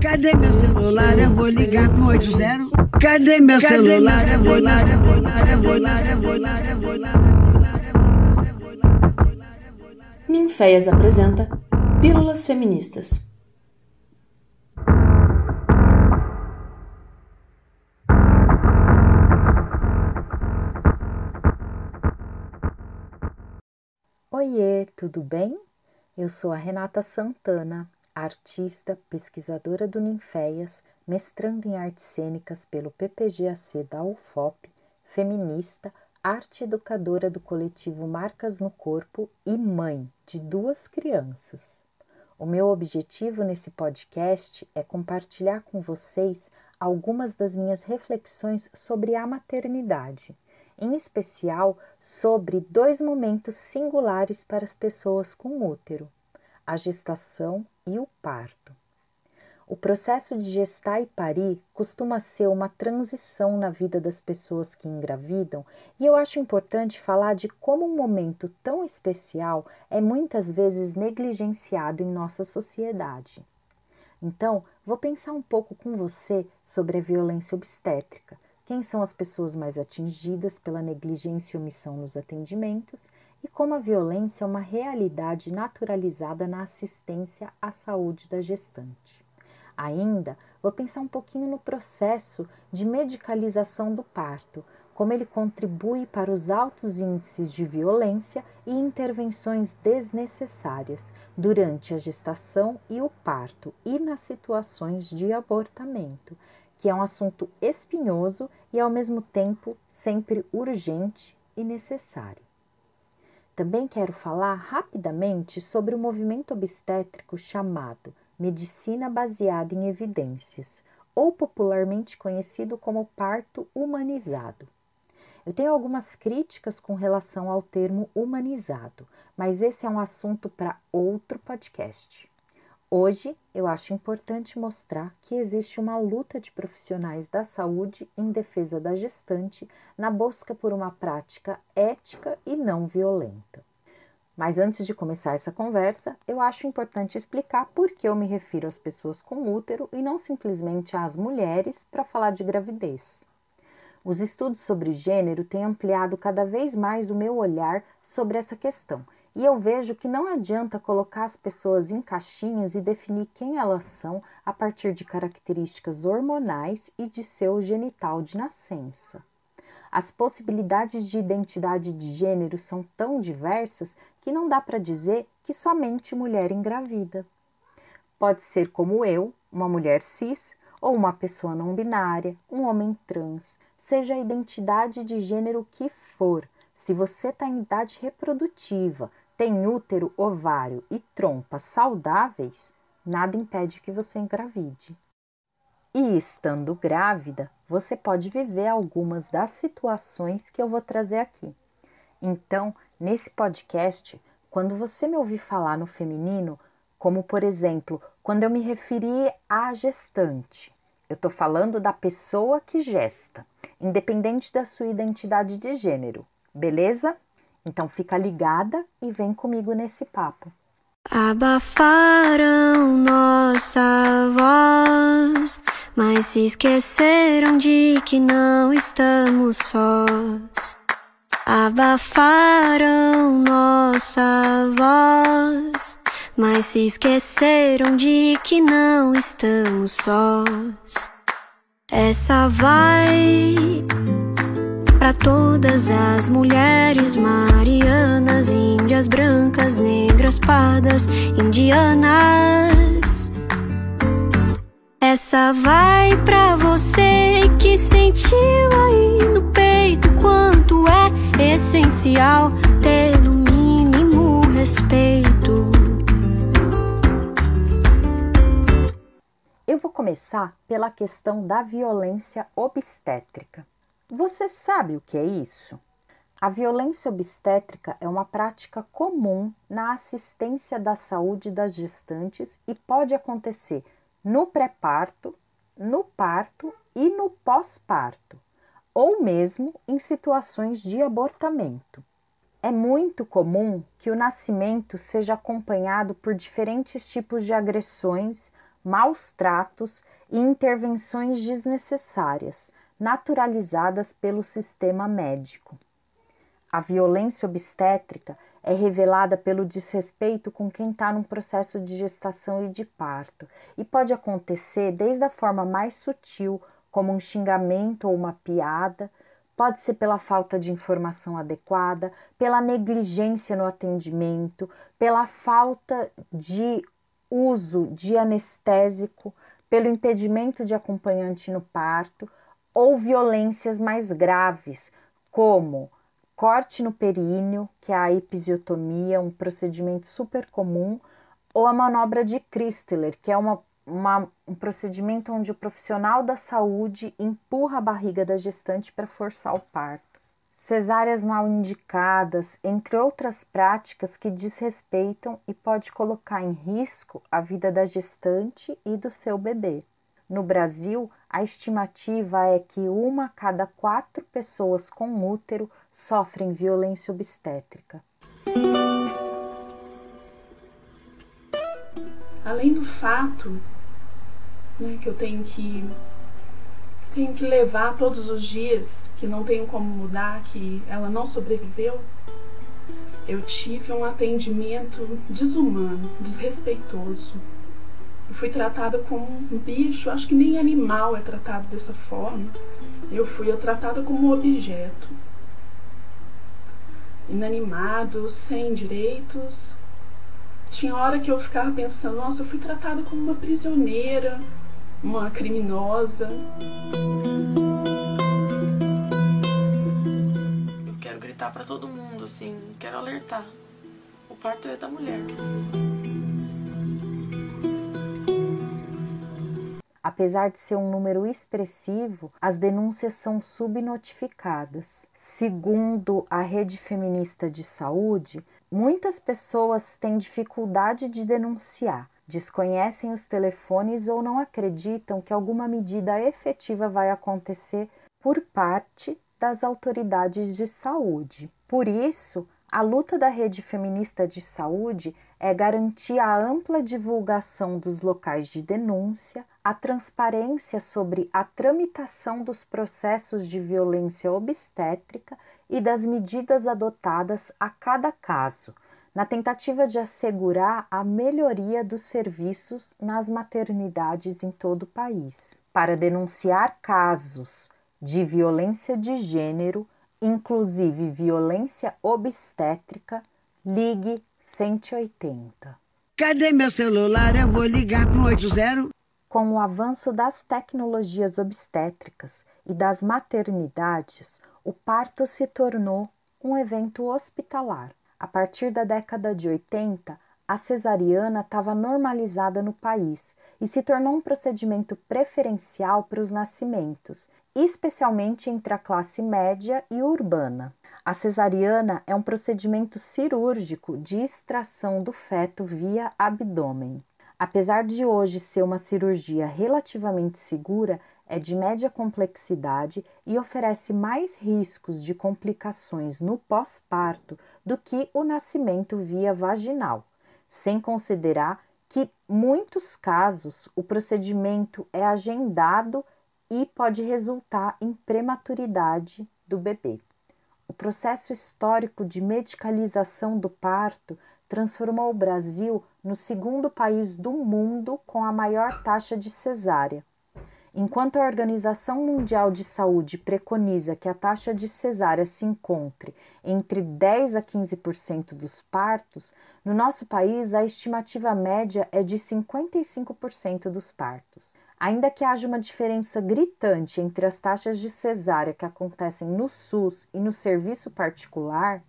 Cadê meu celular? Eu vou ligar pro 80. Cadê meu celular? Eu vou ligar. Ninféias apresenta Pílulas Feministas. Oiê, tudo bem? Eu sou a Renata Santana, artista, pesquisadora do Ninféias, mestranda em artes cênicas pelo PPGAC da UFOP, feminista, arte educadora do coletivo Marcas no Corpo e mãe de 2 crianças. O meu objetivo nesse podcast é compartilhar com vocês algumas das minhas reflexões sobre a maternidade, em especial sobre 2 momentos singulares para as pessoas com útero: a gestação e o parto. O processo de gestar e parir costuma ser uma transição na vida das pessoas que engravidam, e eu acho importante falar de como um momento tão especial é muitas vezes negligenciado em nossa sociedade. Então, vou pensar um pouco com você sobre a violência obstétrica. Quem são as pessoas mais atingidas pela negligência e omissão nos atendimentos e como a violência é uma realidade naturalizada na assistência à saúde da gestante. Ainda, vou pensar um pouquinho no processo de medicalização do parto, como ele contribui para os altos índices de violência e intervenções desnecessárias durante a gestação e o parto e nas situações de abortamento, que é um assunto espinhoso e, ao mesmo tempo, sempre urgente e necessário. Também quero falar rapidamente sobre o movimento obstétrico chamado Medicina Baseada em Evidências, ou popularmente conhecido como parto humanizado. Eu tenho algumas críticas com relação ao termo humanizado, mas esse é um assunto para outro podcast. Hoje, eu acho importante mostrar que existe uma luta de profissionais da saúde em defesa da gestante na busca por uma prática ética e não violenta. Mas antes de começar essa conversa, eu acho importante explicar por que eu me refiro às pessoas com útero e não simplesmente às mulheres para falar de gravidez. Os estudos sobre gênero têm ampliado cada vez mais o meu olhar sobre essa questão, e eu vejo que não adianta colocar as pessoas em caixinhas e definir quem elas são a partir de características hormonais e de seu genital de nascença. As possibilidades de identidade de gênero são tão diversas que não dá para dizer que somente mulher engravida. Pode ser como eu, uma mulher cis, ou uma pessoa não binária, um homem trans, seja a identidade de gênero que for. Se você está em idade reprodutiva, tem útero, ovário e trompa saudáveis, nada impede que você engravide. E estando grávida, você pode viver algumas das situações que eu vou trazer aqui. Então, nesse podcast, quando você me ouvir falar no feminino, como por exemplo, quando eu me referi à gestante, eu estou falando da pessoa que gesta, independente da sua identidade de gênero, beleza? Então fica ligada e vem comigo nesse papo. Abafaram nossa voz, mas se esqueceram de que não estamos sós. Abafaram nossa voz, mas se esqueceram de que não estamos sós. Essa vai pra todas as mulheres marianas, índias, brancas, negras, pardas, indianas. Essa vai pra você que sentiu aí no peito quanto é essencial ter no mínimo respeito. Eu vou começar pela questão da violência obstétrica. Você sabe o que é isso? A violência obstétrica é uma prática comum na assistência da saúde das gestantes e pode acontecer no pré-parto, no parto e no pós-parto, ou mesmo em situações de abortamento. É muito comum que o nascimento seja acompanhado por diferentes tipos de agressões, maus tratos e intervenções desnecessárias, naturalizadas pelo sistema médico. A violência obstétrica é revelada pelo desrespeito com quem está num processo de gestação e de parto, e pode acontecer desde a forma mais sutil, como um xingamento ou uma piada, pode ser pela falta de informação adequada, pela negligência no atendimento, pela falta de uso de anestésico, pelo impedimento de acompanhante no parto, ou violências mais graves, como corte no períneo, que é a episiotomia, um procedimento super comum, ou a manobra de Christler, que é um procedimento onde o profissional da saúde empurra a barriga da gestante para forçar o parto. Cesáreas mal indicadas, entre outras práticas que desrespeitam e pode colocar em risco a vida da gestante e do seu bebê. No Brasil, a estimativa é que 1 a cada 4 pessoas com útero sofrem violência obstétrica. Além do fato, que eu tenho que levar todos os dias, que não tenho como mudar, que ela não sobreviveu, eu tive um atendimento desumano, desrespeitoso. Eu fui tratada como um bicho, acho que nem animal é tratado dessa forma. Eu fui tratada como um objeto. Inanimado, sem direitos. Tinha hora que eu ficava pensando, nossa, eu fui tratada como uma prisioneira, uma criminosa. Eu quero gritar pra todo mundo, assim, quero alertar. O parto é da mulher. Apesar de ser um número expressivo, as denúncias são subnotificadas. Segundo a Rede Feminista de Saúde, muitas pessoas têm dificuldade de denunciar, desconhecem os telefones ou não acreditam que alguma medida efetiva vai acontecer por parte das autoridades de saúde. Por isso, a luta da Rede Feminista de Saúde é garantir a ampla divulgação dos locais de denúncia, a transparência sobre a tramitação dos processos de violência obstétrica e das medidas adotadas a cada caso, na tentativa de assegurar a melhoria dos serviços nas maternidades em todo o país. Para denunciar casos de violência de gênero, inclusive violência obstétrica, ligue 180. Cadê meu celular? Eu vou ligar para o 80. Com o avanço das tecnologias obstétricas e das maternidades, o parto se tornou um evento hospitalar. A partir da década de 80, a cesariana estava normalizada no país e se tornou um procedimento preferencial para os nascimentos, especialmente entre a classe média e urbana. A cesariana é um procedimento cirúrgico de extração do feto via abdômen. Apesar de hoje ser uma cirurgia relativamente segura, é de média complexidade e oferece mais riscos de complicações no pós-parto do que o nascimento via vaginal, sem considerar que, em muitos casos, o procedimento é agendado e pode resultar em prematuridade do bebê. O processo histórico de medicalização do parto transformou o Brasil no segundo país do mundo com a maior taxa de cesárea. Enquanto a Organização Mundial de Saúde preconiza que a taxa de cesárea se encontre entre 10% a 15% dos partos, no nosso país a estimativa média é de 55% dos partos. Ainda que haja uma diferença gritante entre as taxas de cesárea que acontecem no SUS e no serviço particular,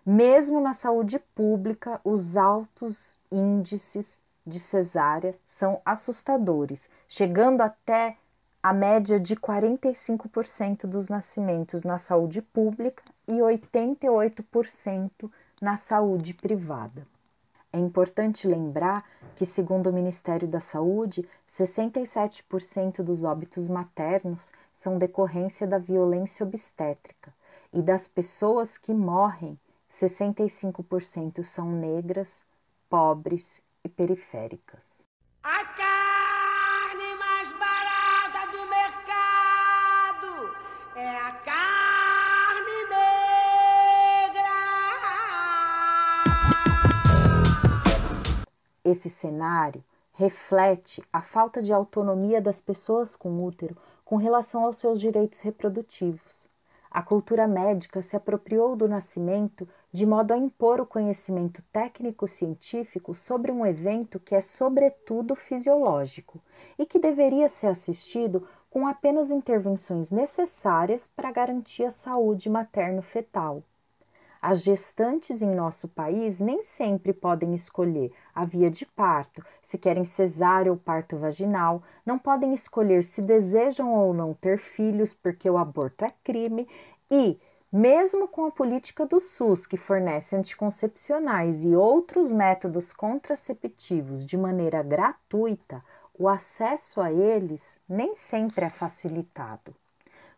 mesmo na saúde pública, os altos índices de cesárea são assustadores, chegando até a média de 45% dos nascimentos na saúde pública e 88% na saúde privada. É importante lembrar que, segundo o Ministério da Saúde, 67% dos óbitos maternos são decorrência da violência obstétrica e das pessoas que morrem, 65% são negras, pobres e periféricas. A carne mais barata do mercado é a carne negra. Esse cenário reflete a falta de autonomia das pessoas com útero com relação aos seus direitos reprodutivos. A cultura médica se apropriou do nascimento de modo a impor o conhecimento técnico-científico sobre um evento que é sobretudo fisiológico e que deveria ser assistido com apenas intervenções necessárias para garantir a saúde materno-fetal. As gestantes em nosso país nem sempre podem escolher a via de parto, se querem cesárea ou parto vaginal, não podem escolher se desejam ou não ter filhos porque o aborto é crime e, mesmo com a política do SUS que fornece anticoncepcionais e outros métodos contraceptivos de maneira gratuita, o acesso a eles nem sempre é facilitado.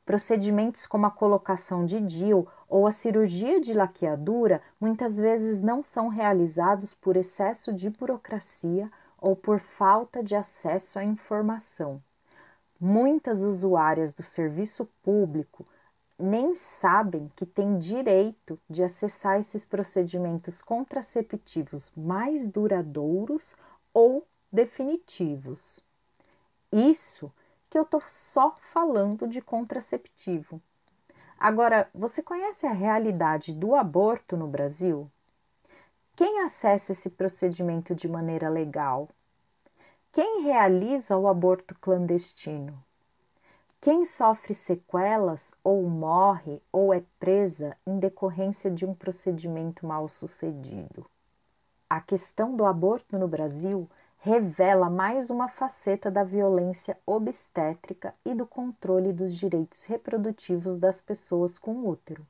Procedimentos como a colocação de DIU ou a cirurgia de laqueadura muitas vezes não são realizados por excesso de burocracia ou por falta de acesso à informação. Muitas usuárias do serviço público nem sabem que têm direito de acessar esses procedimentos contraceptivos mais duradouros ou definitivos. Isso que eu estou só falando de contraceptivo. Agora, você conhece a realidade do aborto no Brasil? Quem acessa esse procedimento de maneira legal? Quem realiza o aborto clandestino? Quem sofre sequelas ou morre ou é presa em decorrência de um procedimento mal sucedido? A questão do aborto no Brasil revela mais uma faceta da violência obstétrica e do controle dos direitos reprodutivos das pessoas com útero.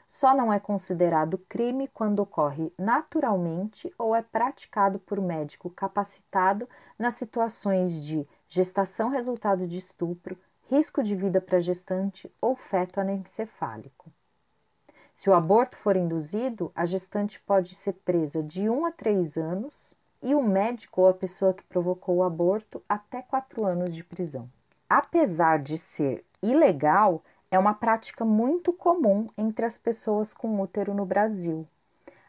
Só não é considerado crime quando ocorre naturalmente ou é praticado por médico capacitado nas situações de gestação resultado de estupro, risco de vida para gestante ou feto anencefálico. Se o aborto for induzido, a gestante pode ser presa de 1 a 3 anos e o médico ou a pessoa que provocou o aborto até 4 anos de prisão. Apesar de ser ilegal, é uma prática muito comum entre as pessoas com útero no Brasil.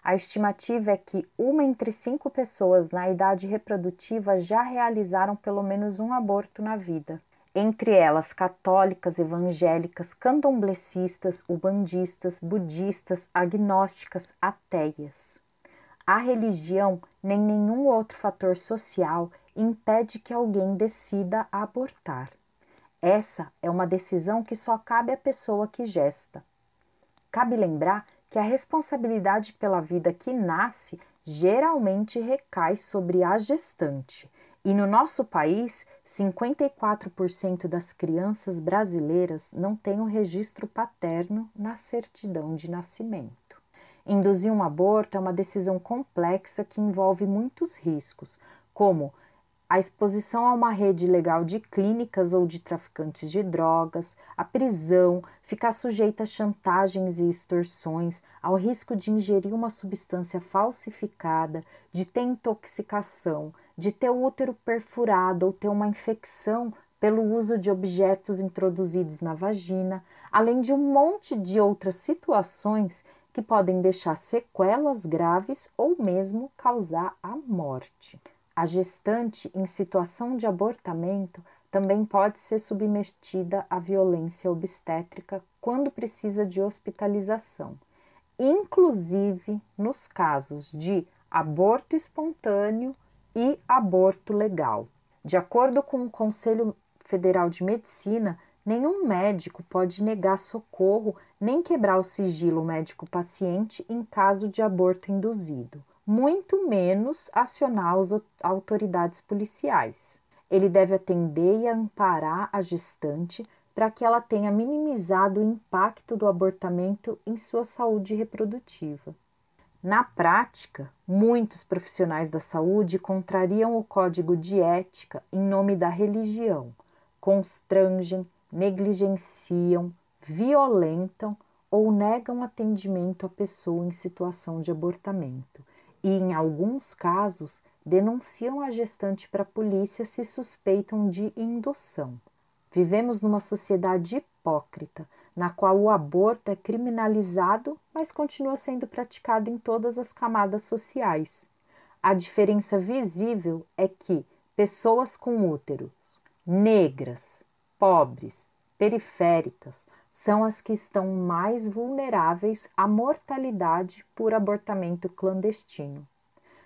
A estimativa é que 1 entre 5 pessoas na idade reprodutiva já realizaram pelo menos um aborto na vida. Entre elas católicas, evangélicas, candomblecistas, ubandistas, budistas, agnósticas, ateias. A religião nem nenhum outro fator social impede que alguém decida abortar. Essa é uma decisão que só cabe à pessoa que gesta. Cabe lembrar que a responsabilidade pela vida que nasce geralmente recai sobre a gestante. E no nosso país, 54% das crianças brasileiras não têm o registro paterno na certidão de nascimento. Induzir um aborto é uma decisão complexa que envolve muitos riscos, como a exposição a uma rede ilegal de clínicas ou de traficantes de drogas, a prisão, ficar sujeita a chantagens e extorsões, ao risco de ingerir uma substância falsificada, de ter intoxicação, de ter o útero perfurado ou ter uma infecção pelo uso de objetos introduzidos na vagina, além de um monte de outras situações que podem deixar sequelas graves ou mesmo causar a morte. A gestante em situação de abortamento também pode ser submetida à violência obstétrica quando precisa de hospitalização, inclusive nos casos de aborto espontâneo e aborto legal. De acordo com o Conselho Federal de Medicina, nenhum médico pode negar socorro nem quebrar o sigilo médico-paciente em caso de aborto induzido, muito menos acionar as autoridades policiais. Ele deve atender e amparar a gestante para que ela tenha minimizado o impacto do abortamento em sua saúde reprodutiva. Na prática, muitos profissionais da saúde contrariam o código de ética em nome da religião, constrangem, negligenciam, violentam ou negam atendimento à pessoa em situação de abortamento e, em alguns casos, denunciam a gestante para a polícia se suspeitam de indução. Vivemos numa sociedade hipócrita, na qual o aborto é criminalizado, mas continua sendo praticado em todas as camadas sociais. A diferença visível é que pessoas com úteros, negras, pobres, periféricas, são as que estão mais vulneráveis à mortalidade por abortamento clandestino.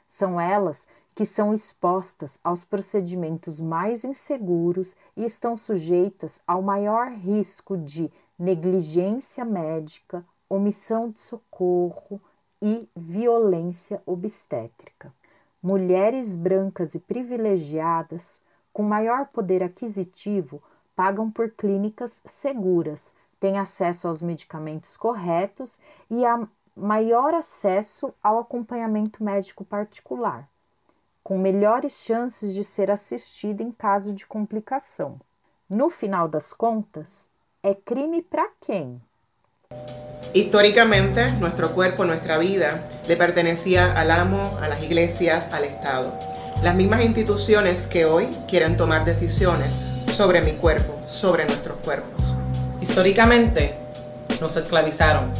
São elas que são expostas aos procedimentos mais inseguros e estão sujeitas ao maior risco de negligência médica, omissão de socorro e violência obstétrica. Mulheres brancas e privilegiadas, com maior poder aquisitivo, pagam por clínicas seguras, têm acesso aos medicamentos corretos e a maior acesso ao acompanhamento médico particular, com melhores chances de ser assistida em caso de complicação. No final das contas, é crime para quem? Históricamente, nuestro cuerpo, nuestra vida, le pertenecía al amo, a las iglesias, al Estado. Las mismas instituciones que hoy quieren tomar decisiones sobre mi cuerpo, sobre nuestros cuerpos. Históricamente, nos esclavizaron.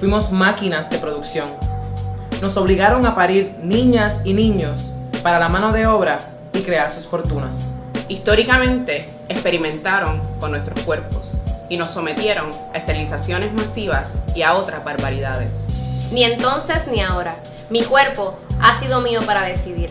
Fuimos máquinas de producción. Nos obligaron a parir niñas y niños para la mano de obra y crear sus fortunas. Históricamente, experimentaron con nuestros cuerpos y nos sometieron a esterilizaciones masivas y a otras barbaridades. Ni entonces ni ahora. Mi cuerpo ha sido mío para decidir.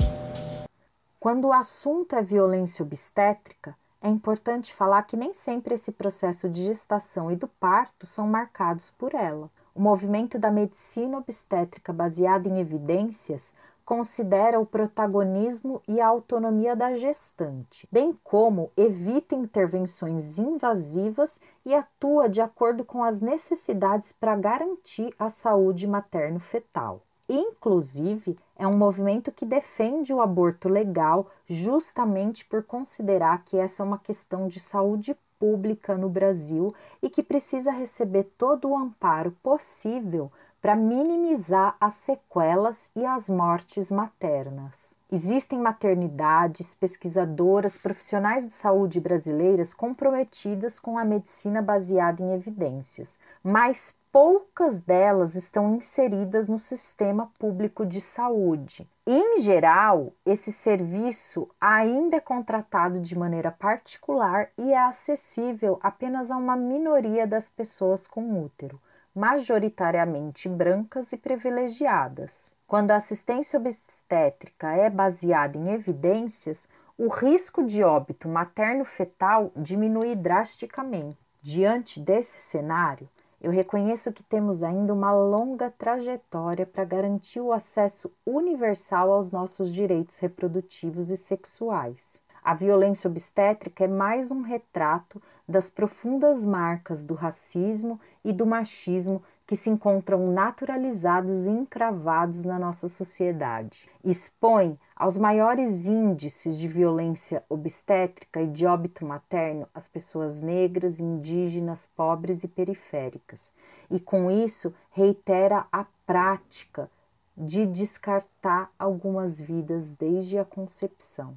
Quando o assunto é violência obstétrica, é importante falar que nem sempre esse processo de gestação e do parto são marcados por ela. O movimento da medicina obstétrica baseada em evidências considera o protagonismo e a autonomia da gestante, bem como evita intervenções invasivas e atua de acordo com as necessidades para garantir a saúde materno-fetal. Inclusive, é um movimento que defende o aborto legal justamente por considerar que essa é uma questão de saúde pública no Brasil e que precisa receber todo o amparo possível para minimizar as sequelas e as mortes maternas. Existem maternidades, pesquisadoras, profissionais de saúde brasileiras comprometidas com a medicina baseada em evidências, mas poucas delas estão inseridas no sistema público de saúde. Em geral, esse serviço ainda é contratado de maneira particular e é acessível apenas a uma minoria das pessoas com útero, majoritariamente brancas e privilegiadas. Quando a assistência obstétrica é baseada em evidências, o risco de óbito materno-fetal diminui drasticamente. Diante desse cenário, eu reconheço que temos ainda uma longa trajetória para garantir o acesso universal aos nossos direitos reprodutivos e sexuais. A violência obstétrica é mais um retrato das profundas marcas do racismo e do machismo que se encontram naturalizados e encravados na nossa sociedade. Expõe aos maiores índices de violência obstétrica e de óbito materno as pessoas negras, indígenas, pobres e periféricas. E com isso reitera a prática de descartar algumas vidas desde a concepção.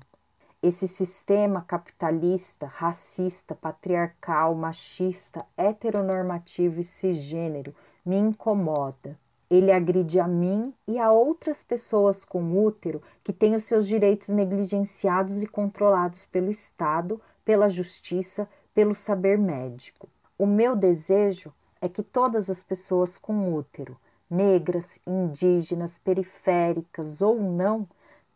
Esse sistema capitalista, racista, patriarcal, machista, heteronormativo e cisgênero me incomoda. Ele agride a mim e a outras pessoas com útero que têm os seus direitos negligenciados e controlados pelo Estado, pela justiça, pelo saber médico. O meu desejo é que todas as pessoas com útero, negras, indígenas, periféricas ou não,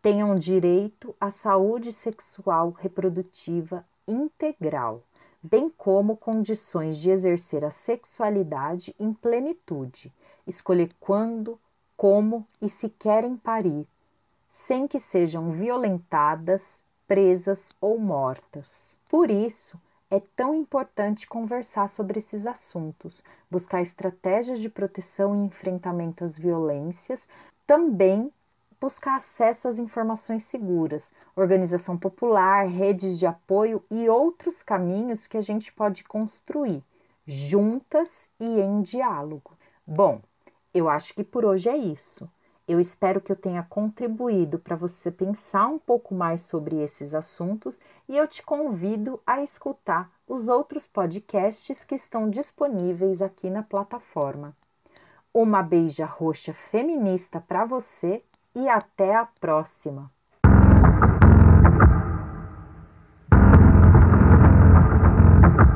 tenham direito à saúde sexual reprodutiva integral, bem como condições de exercer a sexualidade em plenitude, escolher quando, como e se querem parir, sem que sejam violentadas, presas ou mortas. Por isso, é tão importante conversar sobre esses assuntos, buscar estratégias de proteção e enfrentamento às violências, também buscar acesso às informações seguras, organização popular, redes de apoio e outros caminhos que a gente pode construir, juntas e em diálogo. Bom, eu acho que por hoje é isso. Eu espero que eu tenha contribuído para você pensar um pouco mais sobre esses assuntos e eu te convido a escutar os outros podcasts que estão disponíveis aqui na plataforma. Uma beija roxa feminista para você e até a próxima!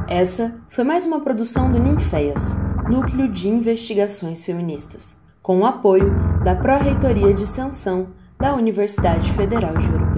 Essa foi mais uma produção do Ninféias, Núcleo de Investigações Feministas, com o apoio da Pró-Reitoria de Extensão da Universidade Federal de Ouro Preto.